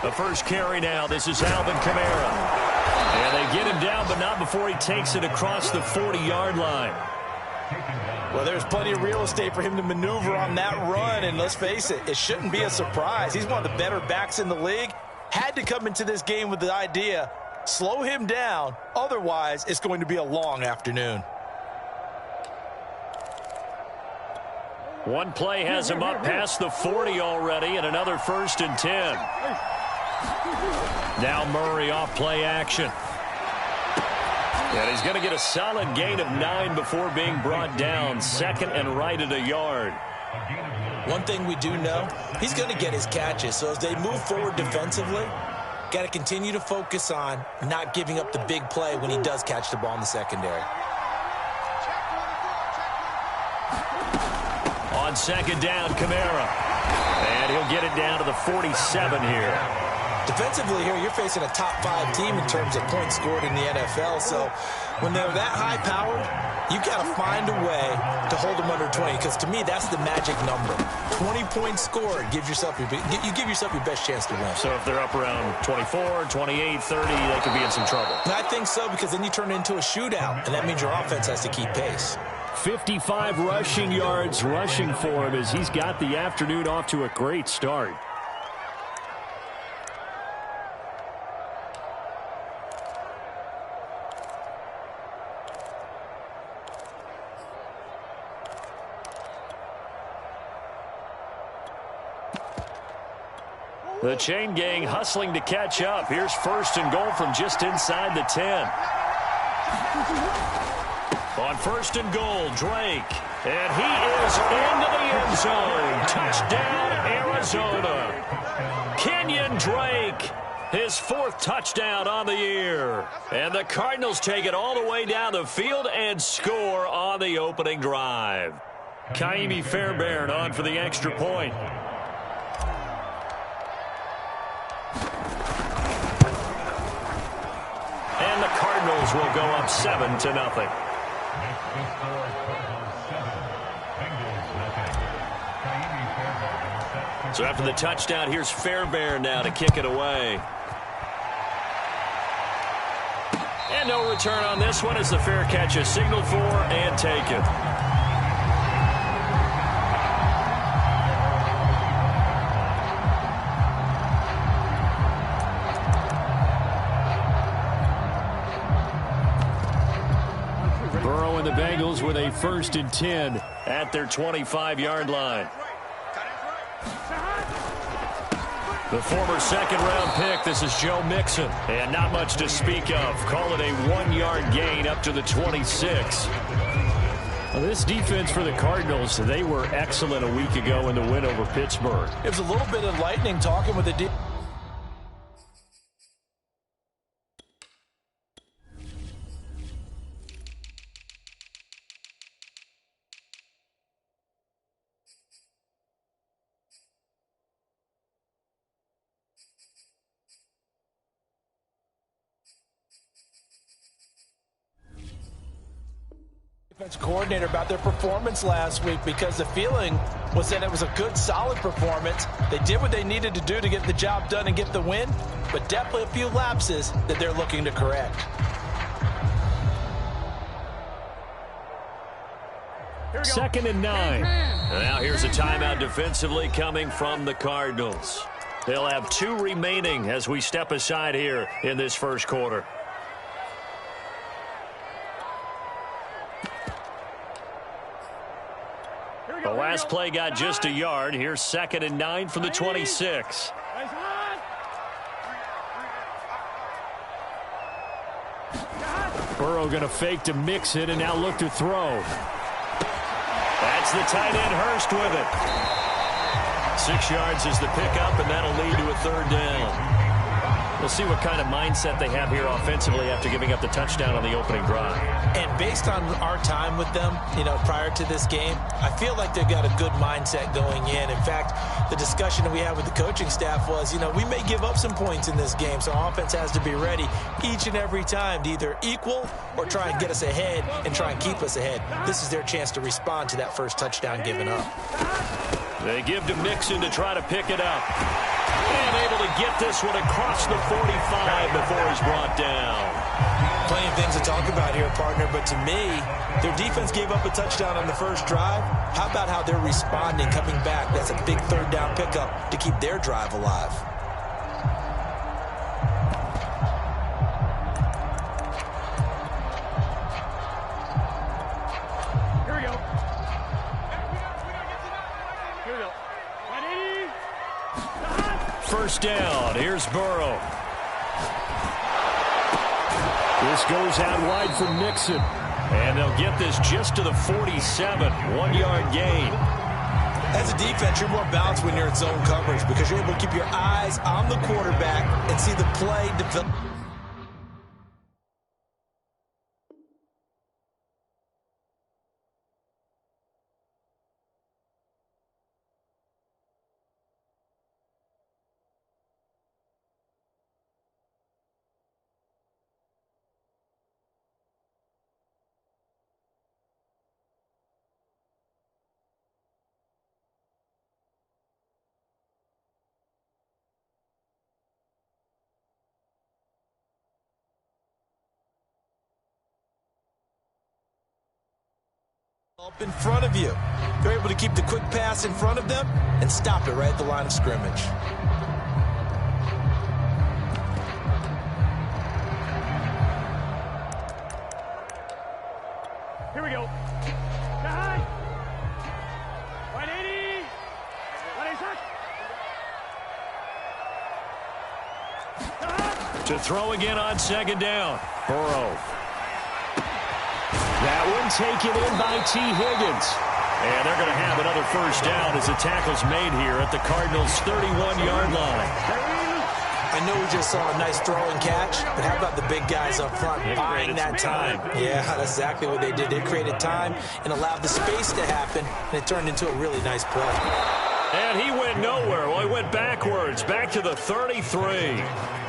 The first carry now. This is Alvin Kamara. And they get him down, but not before he takes it across the 40-yard line. Well, there's plenty of real estate for him to maneuver on that run, and let's face it, it shouldn't be a surprise. He's one of the better backs in the league. Had to come into this game with the idea, slow him down, otherwise it's going to be a long afternoon. One play has him up past the 40 already, and another 1st and 10. Now Murray off play action. And he's going to get a solid gain of 9 before being brought down. 2nd and right at a yard. One thing we do know, he's going to get his catches. So as they move forward defensively, got to continue to focus on not giving up the big play when he does catch the ball in the secondary. On 2nd down, Kamara. And he'll get it down to the 47 here. Defensively here, you're facing a top-5 team in terms of points scored in the NFL. So when they're that high-powered, you've got to find a way to hold them under 20. Because to me, that's the magic number. 20 points scored, you give yourself your best chance to win. So if they're up around 24, 28, 30, they could be in some trouble. And I think so, because then you turn it into a shootout, and that means your offense has to keep pace. 55 rushing yards rushing for him as he's got the afternoon off to a great start. The chain gang hustling to catch up. Here's 1st and goal from just inside the 10. On 1st and goal, Drake. And he is into the end zone. Touchdown, Arizona. Kenyon Drake, his 4th touchdown on the year. And the Cardinals take it all the way down the field and score on the opening drive. Kaimi Fairbairn on for the extra point. And the Cardinals will go up 7-0. So after the touchdown, here's Fairbairn now to kick it away. And no return on this one as the fair catch is signaled for and taken. Burrow and the Bengals with a 1st and 10 at their 25-yard line. The former 2nd-round pick, this is Joe Mixon. And not much to speak of. Call it a 1-yard gain up to the 26. Well, this defense for the Cardinals, they were excellent a week ago in the win over Pittsburgh. It was a little bit enlightening talking with the defense. Coordinator about their performance last week, because the feeling was that it was a good, solid performance. They did what they needed to do to get the job done and get the win, but definitely a few lapses that they're looking to correct. Second and 9. Now here's a timeout defensively coming from the Cardinals. They'll have 2 remaining as we step aside here in this first quarter. The last play got just a yard. Here's 2nd and 9 from the 26. Burrow going to fake to mix it and now look to throw. That's the tight end Hurst with it. 6 yards is the pickup, and that'll lead to a 3rd down. We'll see what kind of mindset they have here offensively after giving up the touchdown on the opening drive. And based on our time with them, prior to this game, I feel like they've got a good mindset going in. In fact, the discussion that we had with the coaching staff was, we may give up some points in this game, so our offense has to be ready each and every time to either equal or try and get us ahead and try and keep us ahead. This is their chance to respond to that first touchdown given up. They give to Mixon to try to pick it up. And able to get this one across the 45 before he's brought down. Plenty of things to talk about here, partner, but to me, their defense gave up a touchdown on the first drive. How about how they're responding, coming back? That's a big third down pickup to keep their drive alive. First down. Here's Burrow. This goes out wide for Mixon. And they'll get this just to the 47. 1-yard gain. As a defense, you're more balanced when you're in zone coverage because you're able to keep your eyes on the quarterback and see the play develop. Up in front of you. They're able to keep the quick pass in front of them and stop it right at the line of scrimmage. Here we go. High. 180. 180. To throw again on second down. Burrow. That one taken in by T. Higgins. And they're going to have another first down as the tackle's made here at the Cardinals' 31-yard line. I know we just saw a nice throw and catch, but how about the big guys up front buying that time? Yeah, that's exactly what they did. They created time and allowed the space to happen, and it turned into a really nice play. And he went nowhere. Well, he went backwards, back to the 33.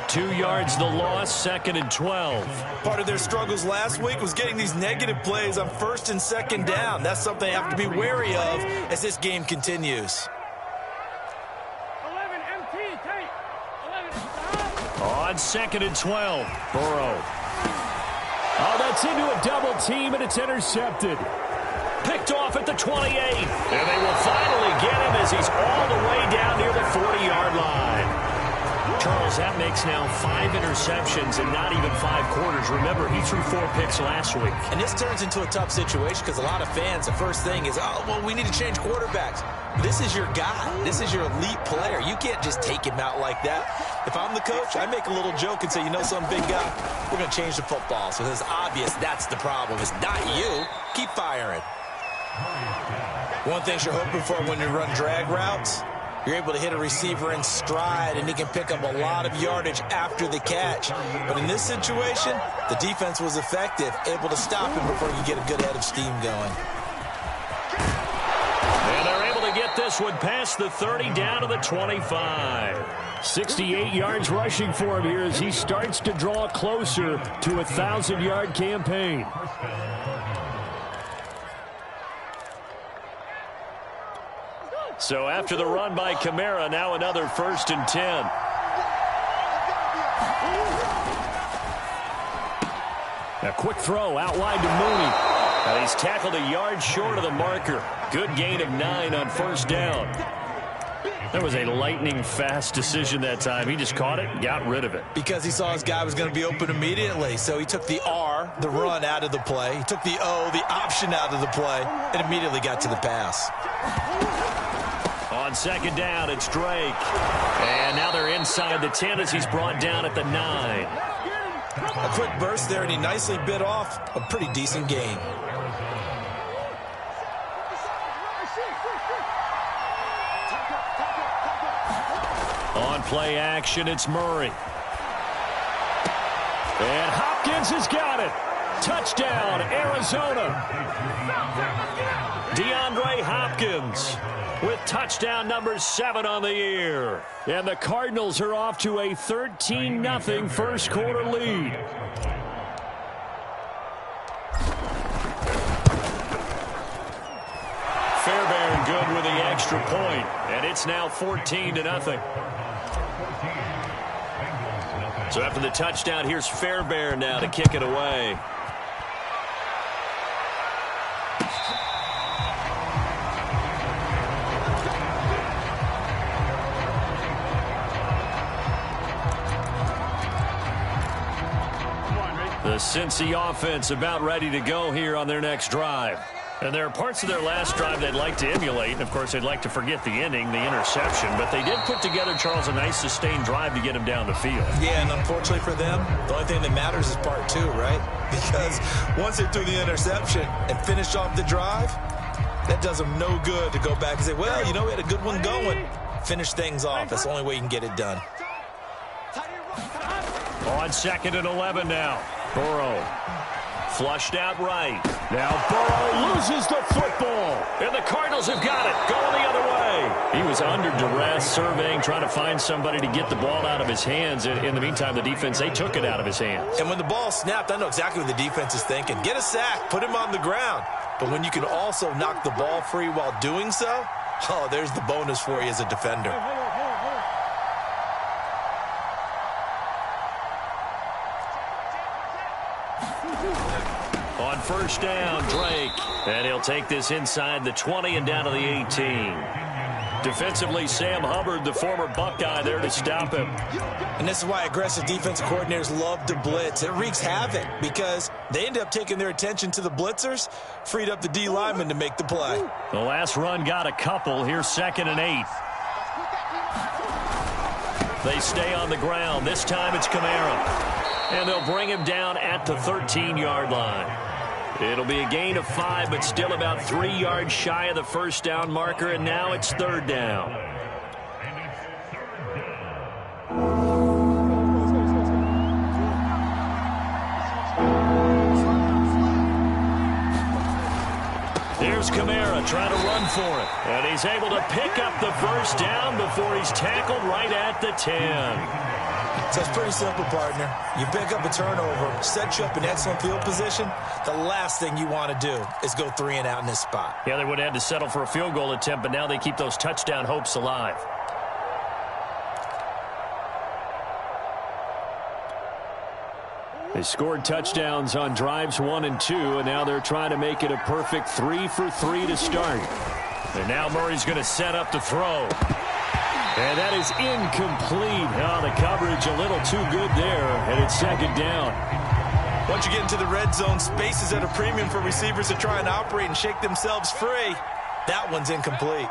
2 yards the loss, 2nd and 12. Part of their struggles last week was getting these negative plays on 1st and 2nd down. That's something they have to be wary of as this game continues. 11 MT, tight. 11. On 2nd and 12, Burrow. Oh, that's into a double team, and it's intercepted. Picked off at the 28. And they will finally get him as he's all the way down near the 40-yard line. Charles, that makes now 5 interceptions and not even 5 quarters. Remember, he threw 4 picks last week. And this turns into a tough situation because a lot of fans, the first thing is, oh, well, we need to change quarterbacks. This is your guy. This is your elite player. You can't just take him out like that. If I'm the coach, I make a little joke and say, some big guy, we're going to change the football. So it's obvious that's the problem. It's not you. Keep firing. One thing you're hoping for when you run drag routes, you're able to hit a receiver in stride, and he can pick up a lot of yardage after the catch. But in this situation, the defense was effective, able to stop him before you get a good head of steam going. And they're able to get this one past the 30 down to the 25. 68 yards rushing for him here as he starts to draw closer to a 1,000-yard campaign. So after the run by Kamara, now another 1st and 10. A quick throw out wide to Mooney. And he's tackled a yard short of the marker. Good gain of 9 on 1st down. That was a lightning-fast decision that time. He just caught it and got rid of it. Because he saw his guy was going to be open immediately. So he took the R, the run, out of the play. He took the O, the option, out of the play, and immediately got to the pass. On 2nd down, it's Drake. And now they're inside the 10 as he's brought down at the 9. A quick burst there, and he nicely bit off a pretty decent gain. On play action, it's Murray. And Hopkins has got it. Touchdown, Arizona. DeAndre Hopkins with touchdown number 7 on the year. And the Cardinals are off to a 13-0 first quarter lead. Fairbairn good with the extra point, and it's now 14-0. So after the touchdown, here's Fairbairn now to kick it away. The Cincy offense about ready to go here on their next drive. And there are parts of their last drive they'd like to emulate. And, of course, they'd like to forget the ending, the interception. But they did put together, Charles, a nice sustained drive to get him down the field. Yeah, and unfortunately for them, the only thing that matters is part 2, right? Because once they threw the interception and finished off the drive, that does them no good to go back and say, well, you know, we had a good one going. Finish things off. That's the only way you can get it done. On 2nd and 11 now. Burrow. Flushed out right. Now Burrow loses the football. And the Cardinals have got it. Going the other way. He was under duress, surveying, trying to find somebody to get the ball out of his hands. In the meantime, the defense, they took it out of his hands. And when the ball snapped, I know exactly what the defense is thinking. Get a sack. Put him on the ground. But when you can also knock the ball free while doing so, oh, there's the bonus for you as a defender. On first down, Drake. And he'll take this inside the 20 and down to the 18. Defensively, Sam Hubbard, the former Buckeye, there to stop him. And this is why aggressive defensive coordinators love to blitz. It wreaks havoc because they end up taking their attention to the blitzers, freed up the D lineman to make the play. The last run got a couple. Here's 2nd and 8. They stay on the ground. This time it's Kamara. And they'll bring him down at the 13-yard line. It'll be a gain of 5, but still about 3 yards shy of the first down marker, and now it's 3rd down. Here's Kamara trying to run for it. And he's able to pick up the first down before he's tackled right at the 10. So it's pretty simple, partner. You pick up a turnover, set you up in excellent field position. The last thing you want to do is go 3 and out in this spot. Yeah, they would have had to settle for a field goal attempt, but now they keep those touchdown hopes alive. They scored touchdowns on drives 1 and 2, and now they're trying to make it a perfect 3 for 3 to start. And now Murray's going to set up to throw. And that is incomplete. Oh, the coverage a little too good there, and it's 2nd down. Once you get into the red zone, space is at a premium for receivers to try and operate and shake themselves free. That one's incomplete.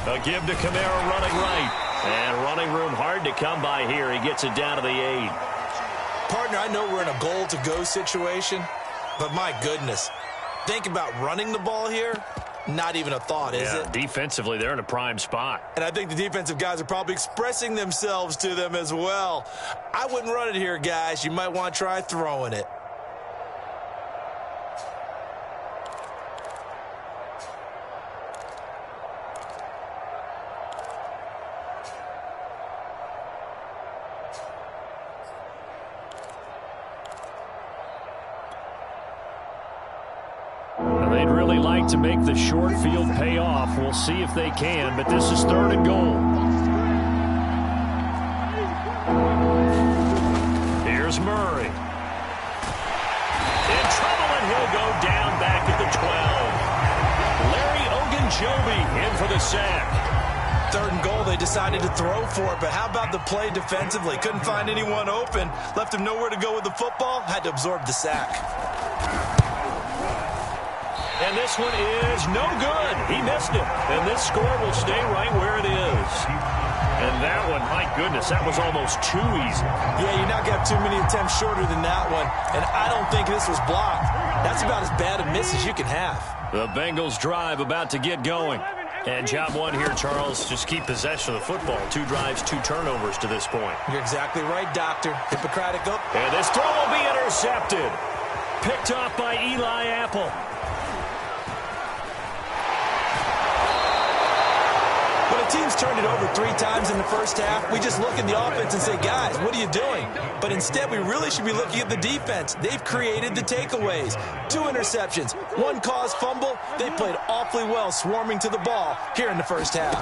A give to Kamara running right. And running room hard to come by here. He gets it down to the 8. Partner, I know we're in a goal-to-go situation, but my goodness, think about running the ball here. Not even a thought, is it? Defensively, they're in a prime spot. And I think the defensive guys are probably expressing themselves to them as well. I wouldn't run it here, guys. You might want to try throwing it. They'd really like to make the short field pay off. We'll see if they can, but this is 3rd and goal. Here's Murray. In trouble, and he'll go down back at the 12. Larry Ogunjobi in for the sack. 3rd and goal, they decided to throw for it, but how about the play defensively? Couldn't find anyone open, left him nowhere to go with the football, had to absorb the sack. And this one is no good. He missed it. And this score will stay right where it is. And that one, my goodness, that was almost too easy. Yeah, you're not going to have too many attempts shorter than that one. And I don't think this was blocked. That's about as bad a miss as you can have. The Bengals drive about to get going. And job one here, Charles, just keep possession of the football. 2 drives, 2 turnovers to this point. You're exactly right, Doctor. Hippocratic oath. And this throw will be intercepted. Picked off by Eli Apple. When a team's turned it over 3 times in the first half, we just look at the offense and say, guys, what are you doing? But instead, we really should be looking at the defense. They've created the takeaways. 2 interceptions, 1 caused fumble. They played awfully well swarming to the ball here in the first half.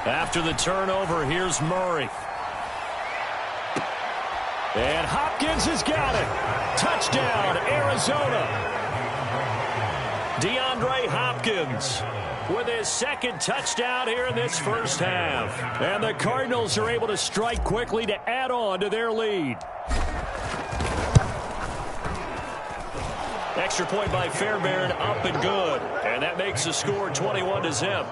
After the turnover, here's Murray. And Hopkins has got it. Touchdown, Arizona. DeAndre Hopkins with his 2nd touchdown here in this first half. And the Cardinals are able to strike quickly to add on to their lead. Extra point by Fairbairn, up and good. And that makes the score 21-0.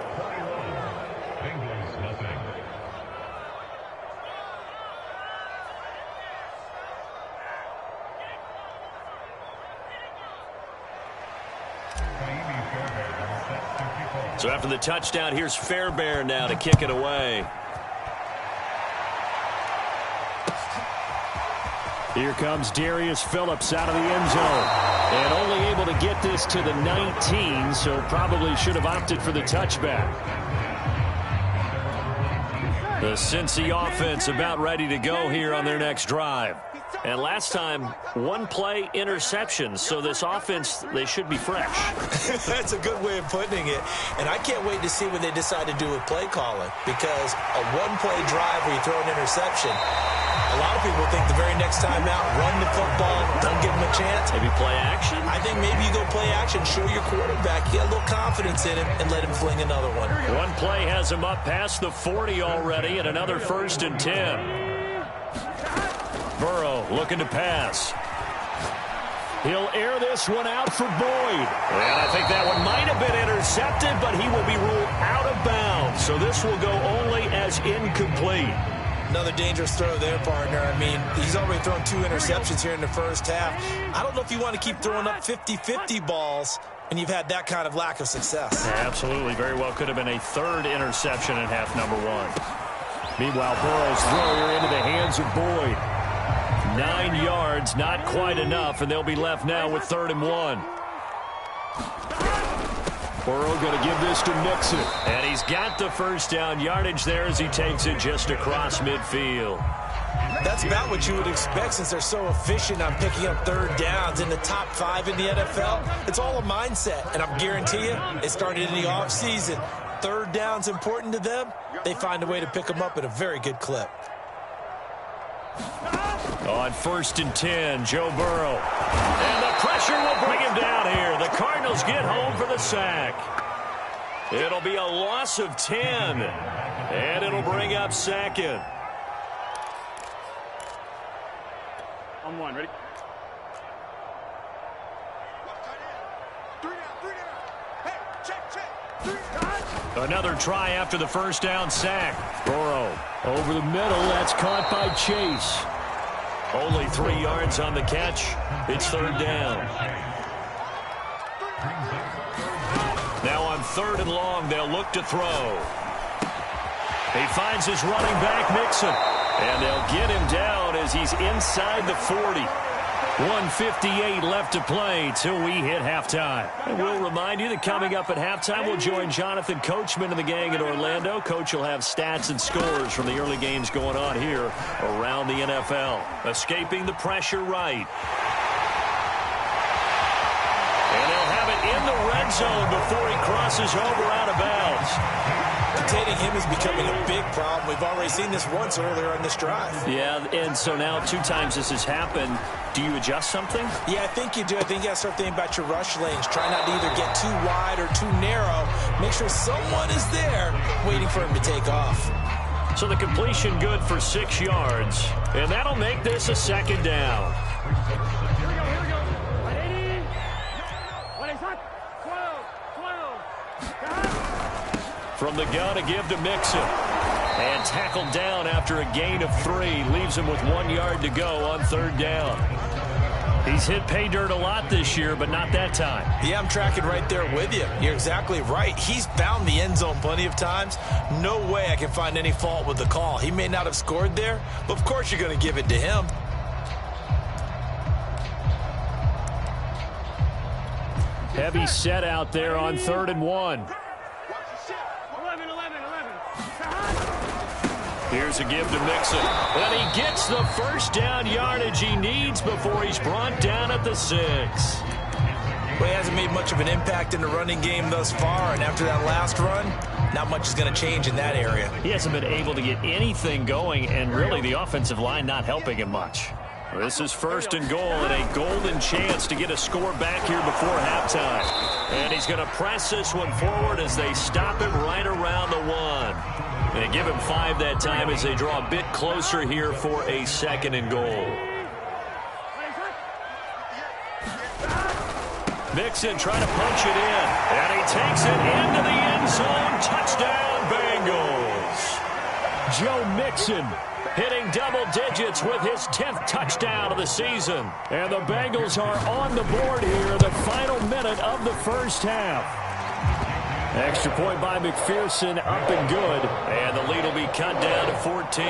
So after the touchdown, here's Fairbairn now to kick it away. Here comes Darius Phillips out of the end zone. And only able to get this to the 19, so probably should have opted for the touchback. The Cincy offense about ready to go here on their next drive. And last time, 1 play interception. So this offense, they should be fresh. That's a good way of putting it. And I can't wait to see what they decide to do with play calling. Because a 1-play drive where you throw an interception, a lot of people think the very next time out, run the football, don't give them a chance. Maybe play action? I think maybe you go play action, show your quarterback, get a little confidence in him, and let him fling another one. 1 play has him up past the 40 already, and another 1st and 10. Burrow looking to pass. He'll air this one out for Boyd. And I think that one might have been intercepted, but he will be ruled out of bounds. So this will go only as incomplete. Another dangerous throw there, partner. I mean, he's already thrown 2 interceptions here in the first half. I don't know if you want to keep throwing up 50-50 balls when you've had that kind of lack of success. Absolutely. Very well could have been a 3rd interception in half number 1. Meanwhile, Burrow's throw here into the hands of Boyd. 9 yards, not quite enough, and they'll be left now with 3rd and 1. Burrow going to give this to Mixon. And he's got the first down yardage there as he takes it just across midfield. That's about what you would expect since they're so efficient on picking up 3rd downs in the top 5 in the NFL. It's all a mindset, and I guarantee you it started in the offseason. 3rd down's important to them. They find a way to pick them up at a very good clip. On 1st and 10, Joe Burrow. And the pressure will bring him down here. The Cardinals get home for the sack. It'll be a loss of 10. And it'll bring up 2nd. On 1, ready? Another try after the first down sack. Burrow over the middle. That's caught by Chase. Only 3 yards on the catch. It's 3rd down. Now on 3rd and long, they'll look to throw. He finds his running back, Mixon. And they'll get him down as he's inside the 40. 1:58 left to play till we hit halftime. And we'll remind you that coming up at halftime, we'll join Jonathan Coachman and the gang in Orlando. Coach will have stats and scores from the early games going on here around the NFL. Escaping the pressure right. And they'll have it in the red zone before he crosses over out of bounds. Containing him is becoming a big problem. We've already seen this once earlier on this drive. Yeah, and so now 2 times this has happened. Do you adjust something? Yeah, I think you do. I think you got to start thinking about your rush lanes. Try not to either get too wide or too narrow. Make sure someone is there waiting for him to take off. So the completion good for 6 yards. And that'll make this a 2nd down. Here we go. 180. 180. 12. From the gun to give to Mixon. And tackled down after a gain of 3. Leaves him with 1 yard to go on 3rd down. He's hit pay dirt a lot this year, but not that time. Yeah, I'm tracking right there with you. You're exactly right. He's found the end zone plenty of times. No way I can find any fault with the call. He may not have scored there, but of course you're going to give it to him. Heavy set out there on 3rd and 1. 11. Here's a give to Mixon. And he gets the first down yardage he needs before he's brought down at the 6. Well, he hasn't made much of an impact in the running game thus far, and after that last run, not much is going to change in that area. He hasn't been able to get anything going, and really the offensive line not helping him much. This is 1st and goal and a golden chance to get a score back here before halftime. And he's going to press this one forward as they stop him right around the 1. They give him 5 that time as they draw a bit closer here for a 2nd and goal. Mixon trying to punch it in, and he takes it into the end zone. Touchdown, Bengals. Joe Mixon hitting double digits with his 10th touchdown of the season. And the Bengals are on the board here in the final minute of the first half. Extra point by McPherson, up and good. And the lead will be cut down to 14.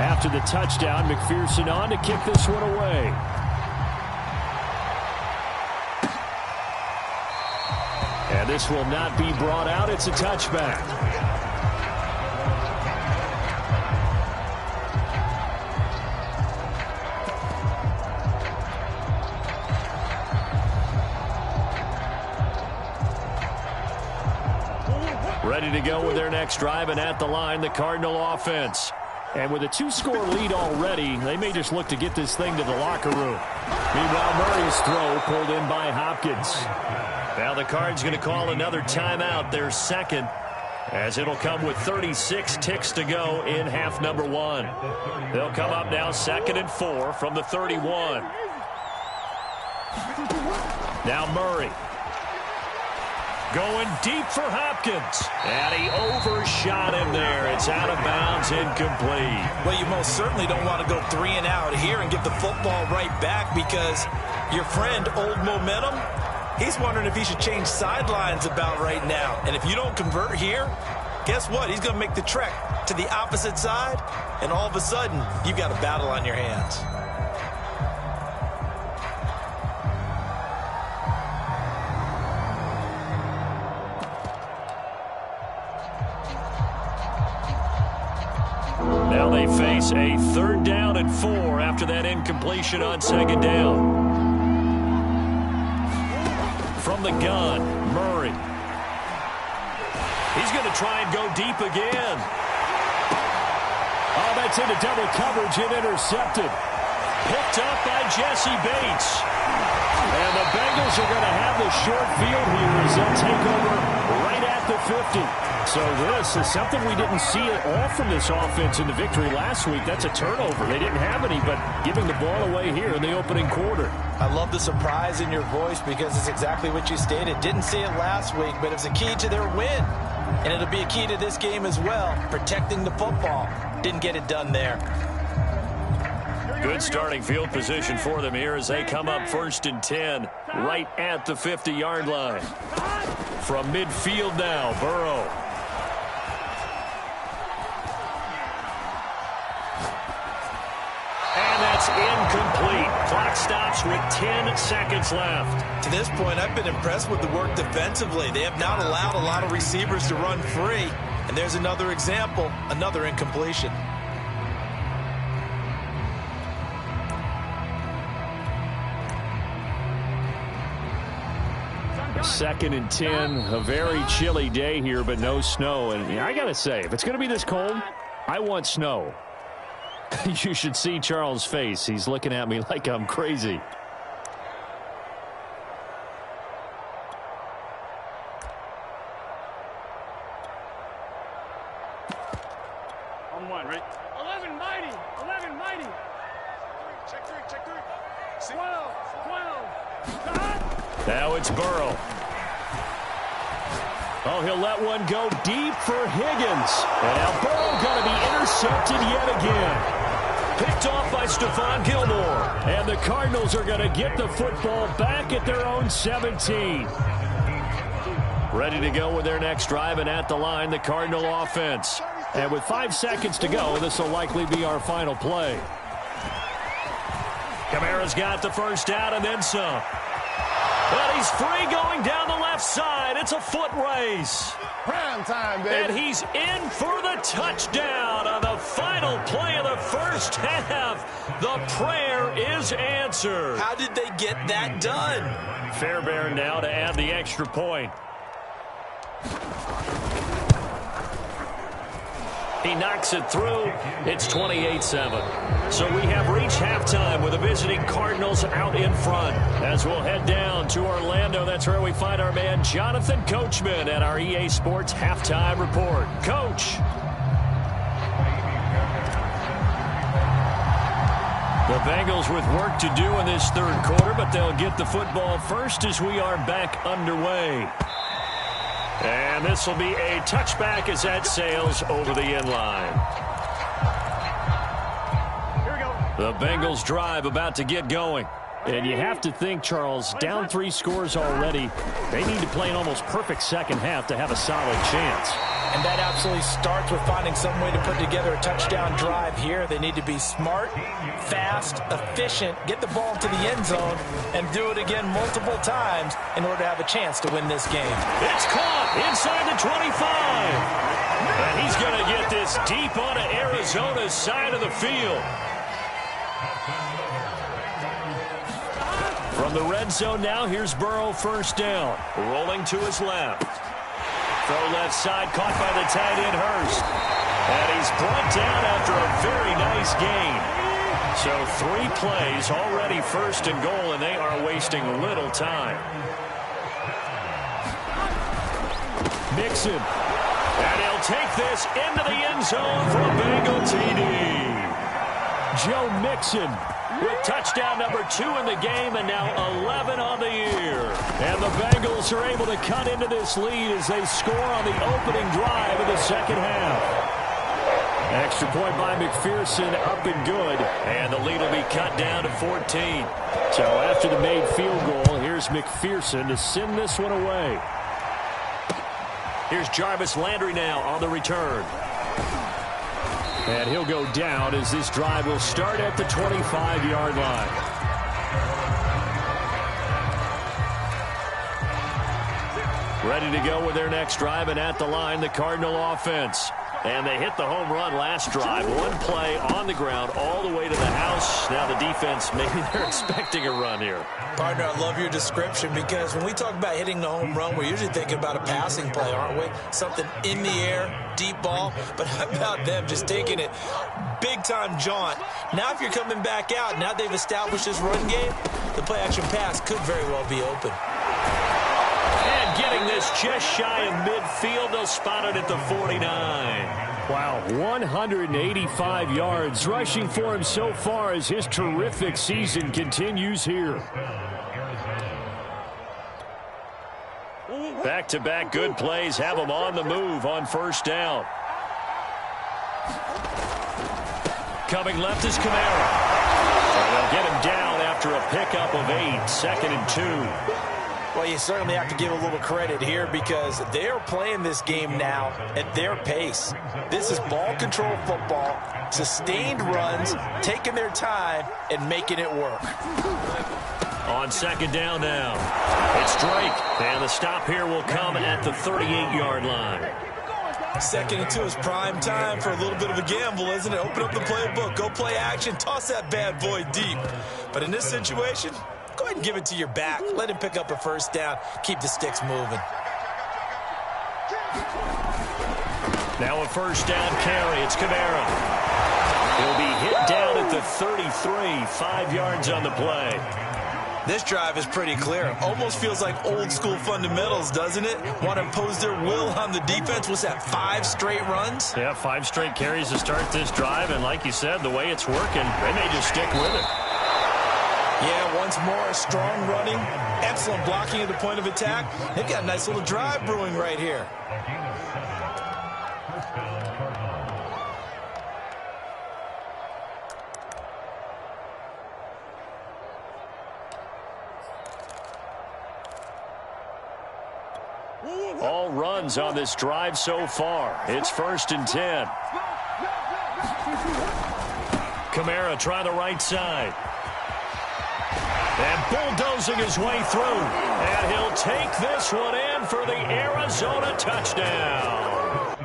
After the touchdown, McPherson on to kick this one away. And this will not be brought out. It's a touchback. Ready to go with their next drive, and at the line, the Cardinal offense. And with a 2-score lead already, they may just look to get this thing to the locker room. Meanwhile, Murray's throw pulled in by Hopkins. Now the Cards going to call another timeout, their 2nd, as it'll come with 36 ticks to go in half number 1. They'll come up now 2nd and 4 from the 31. Now Murray. Going deep for Hopkins. And he overshot him there. It's out of bounds, incomplete. Well, you most certainly don't want to go 3 and out here and give the football right back, because your friend, Old Momentum, he's wondering if he should change sidelines about right now. And if you don't convert here, guess what? He's going to make the trek to the opposite side, and all of a sudden, you've got a battle on your hands. Now they face a 3rd down and 4 after that incompletion on 2nd down. From the gun, Murray. He's going to try and go deep again. Oh, that's into double coverage and intercepted. Picked up by Jesse Bates. And the Bengals are going to have the short field here as they'll take over right at the 50. So this is something we didn't see at all from this offense in the victory last week. That's a turnover. They didn't have any, but giving the ball away here in the opening quarter. I love the surprise in your voice, because it's exactly what you stated. Didn't see it last week, but it was a key to their win. And it'll be a key to this game as well, protecting the football. Didn't get it done there. Good starting field position for them here as they come up 1st and 10 right at the 50-yard line. From midfield now, Burrow. And that's incomplete. Clock stops with 10 seconds left. To this point, I've been impressed with the work defensively. They have not allowed a lot of receivers to run free. And there's another example, another incompletion. Second and 10, a very chilly day here, but no snow. And I got to say, if it's going to be this cold, I want snow. You should see Charles' face. He's looking at me like I'm crazy. On 1, ready? 11 mighty. 11 mighty. Check 3. 12. Stop. Now it's Burrow. Oh, he'll let one go deep for Higgins. And now Burrow going to be intercepted yet again. Picked off by Stephon Gilmore. And the Cardinals are going to get the football back at their own 17. Ready to go with their next drive, and at the line, the Cardinal offense. And with 5 seconds to go, this will likely be our final play. Kamara's got the first down and then some. But he's free going down the left side. It's a foot race. Prime time, baby. And he's in for the touchdown on the final play of the first half. The prayer is answered. How did they get that done? Fairbairn now to add the extra point. He knocks it through. It's 28-7. So we have reached halftime with the visiting Cardinals out in front. As we'll head down to Orlando, that's where we find our man Jonathan Coachman at our EA Sports Halftime Report. Coach. The Bengals with work to do in this third quarter, but they'll get the football first as we are back underway. And this will be a touchback as that sails over the end line. Here we go. The Bengals drive about to get going. And you have to think, Charles, down 3 scores already. They need to play an almost perfect second half to have a solid chance. And that absolutely starts with finding some way to put together a touchdown drive here. They need to be smart, fast, efficient, get the ball to the end zone, and do it again multiple times in order to have a chance to win this game. It's caught inside the 25. And he's going to get this deep onto Arizona's side of the field. From the red zone now, here's Burrow first down. Rolling to his left. Throw left side, caught by the tight end Hurst. And he's brought down after a very nice gain. So 3 plays already first and goal, and they are wasting little time. Mixon. And he'll take this into the end zone for a Bengal TD. Joe Mixon with touchdown number 2 in the game, and now 11 on the year. And the Bengals are able to cut into this lead as they score on the opening drive of the second half. Extra point by McPherson, up and good. And the lead will be cut down to 14. So after the made field goal, here's McPherson to send this one away. Here's Jarvis Landry now on the return. And he'll go down as this drive will start at the 25-yard line. Ready to go with their next drive, and at the line, the Cardinal offense. And they hit the home run last drive. 1 play on the ground all the way to the house. Now the defense, maybe they're expecting a run here. Partner, I love your description, because when we talk about hitting the home run, we're usually thinking about a passing play, aren't we? Something in the air, deep ball. But how about them just taking it big-time jaunt? Now if you're coming back out, now they've established this run game, the play-action pass could very well be open. And getting this just shy of midfield, they'll spot it at the 49. Wow, 185 yards rushing for him so far as his terrific season continues here. Back-to-back good plays have him on the move on first down. Coming left is Kamara. And they'll get him down after a pickup of 8, 2nd and 2. Well, you certainly have to give a little credit here, because they are playing this game now at their pace. This is ball control football, sustained runs, taking their time, and making it work. On second down now, it's Drake, and the stop here will come at the 38-yard line. 2nd and 2 is prime time for a little bit of a gamble, isn't it? Open up the playbook, go play action, toss that bad boy deep. But in this situation, go ahead and give it to your back. Let him pick up a first down. Keep the sticks moving. Now a first down carry. It's Kamara. He'll be hit down at the 33, 5 yards on the play. This drive is pretty clear. Almost feels like old school fundamentals, doesn't it? Want to impose their will on the defense. What's that, 5 straight runs? Yeah, 5 straight carries to start this drive. And like you said, the way it's working, they may just stick with it. Yeah, once more, strong running, excellent blocking at the point of attack. They've got a nice little drive brewing right here. All runs on this drive so far. It's 1st and 10. Kamara try the right side. And bulldozing his way through. And he'll take this one in for the Arizona touchdown.